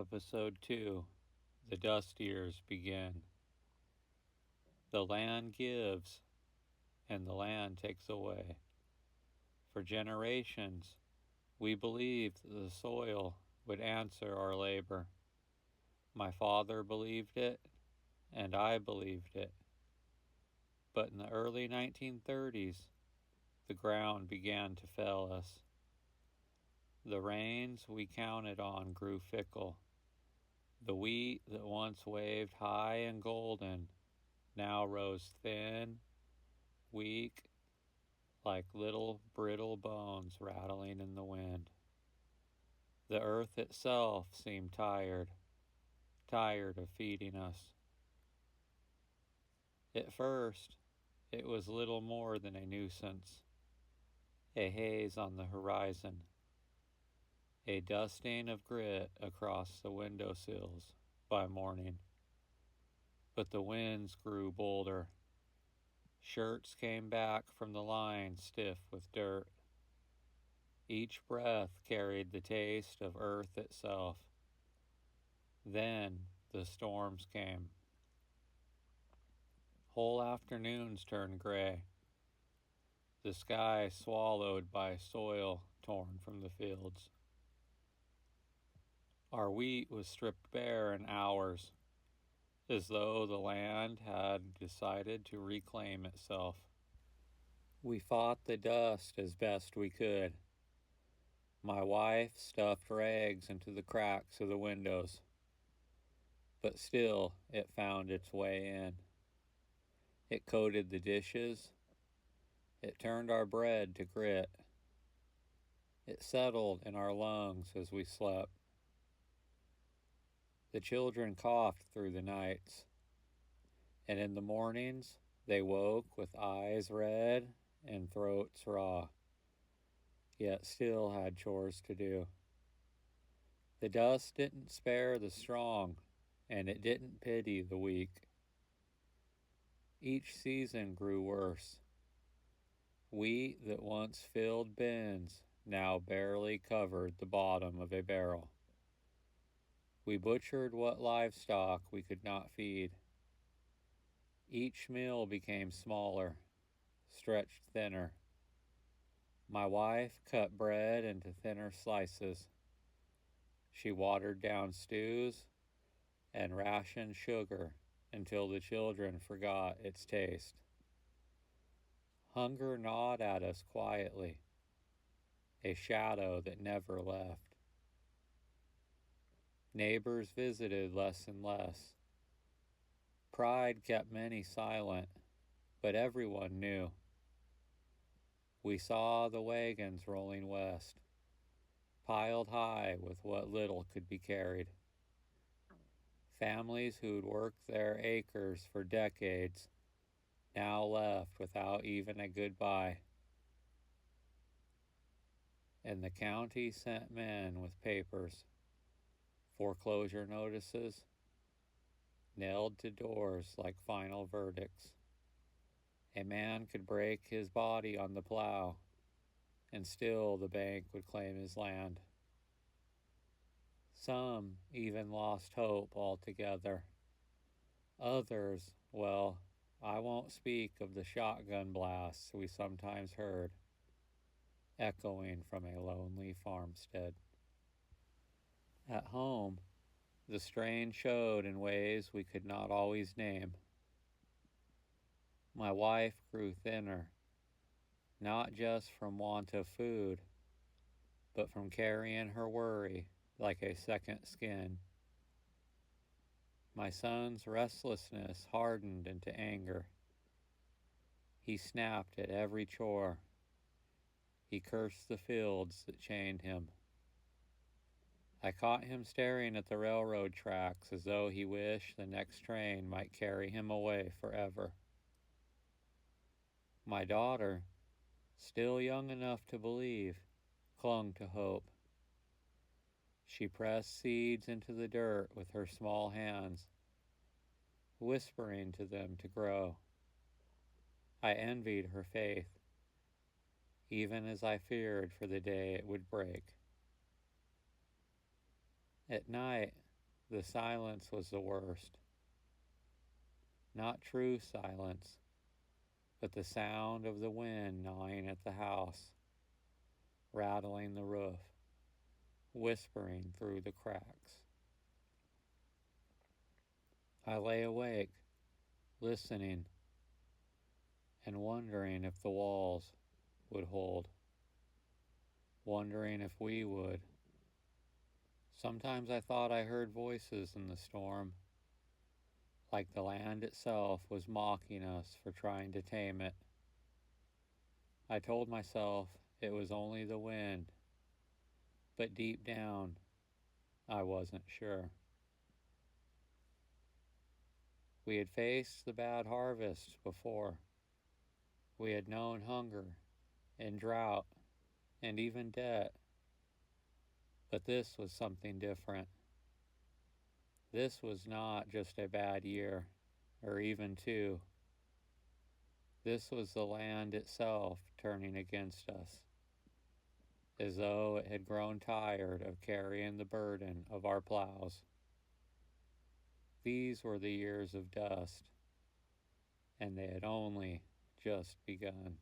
Episode 2. The Dust Years begin. The land gives, and the land takes away. For generations, we believed the soil would answer our labor. My father believed it, and I believed it. But in the early 1930s, the ground began to fail us. The rains we counted on grew fickle. The wheat that once waved high and golden now rose thin, weak, like little brittle bones rattling in the wind. The earth itself seemed tired of feeding us. At first, it was little more than a nuisance, a haze on the horizon, a dusting of grit across the windowsills by morning. But the winds grew bolder. Shirts came back from the line stiff with dirt. Each breath carried the taste of earth itself. Then the storms came. Whole afternoons turned gray. The sky swallowed by soil torn from the fields. Our wheat was stripped bare in hours, as though the land had decided to reclaim itself. We fought the dust as best we could. My wife stuffed rags into the cracks of the windows, but still it found its way in. It coated the dishes. It turned our bread to grit. It settled in our lungs as we slept. The children coughed through the nights, and in the mornings they woke with eyes red and throats raw, yet still had chores to do. The dust didn't spare the strong, and it didn't pity the weak. Each season grew worse. Wheat that once filled bins now barely covered the bottom of a barrel. We butchered what livestock we could not feed. Each meal became smaller, stretched thinner. My wife cut bread into thinner slices. She watered down stews and rationed sugar until the children forgot its taste. Hunger gnawed at us quietly, a shadow that never left. Neighbors visited less and less. Pride kept many silent, but everyone knew. We saw the wagons rolling west, piled high with what little could be carried. Families who'd worked their acres for decades now left without even a goodbye. And the county sent men with papers, foreclosure notices, nailed to doors like final verdicts. A man could break his body on the plow, and still the bank would claim his land. Some even lost hope altogether. Others, well, I won't speak of the shotgun blasts we sometimes heard, echoing from a lonely farmstead. At home, the strain showed in ways we could not always name. My wife grew thinner, not just from want of food, but from carrying her worry like a second skin. My son's restlessness hardened into anger. He snapped at every chore. He cursed the fields that chained him. I caught him staring at the railroad tracks as though he wished the next train might carry him away forever. My daughter, still young enough to believe, clung to hope. She pressed seeds into the dirt with her small hands, whispering to them to grow. I envied her faith, even as I feared for the day it would break. At night, The silence was the worst. Not true silence, but the sound of the wind gnawing at the house, rattling the roof, whispering through the cracks. I lay awake, listening, and wondering if the walls would hold, wondering if we would. Sometimes I thought I heard voices in the storm, like the land itself was mocking us for trying to tame it. I told myself it was only the wind, but deep down, I wasn't sure. We had faced the bad harvest before. We had known hunger and drought and even debt. But this was something different. This was not just a bad year, or even two. This was the land itself turning against us, as though it had grown tired of carrying the burden of our plows. These were the years of dust, and they had only just begun.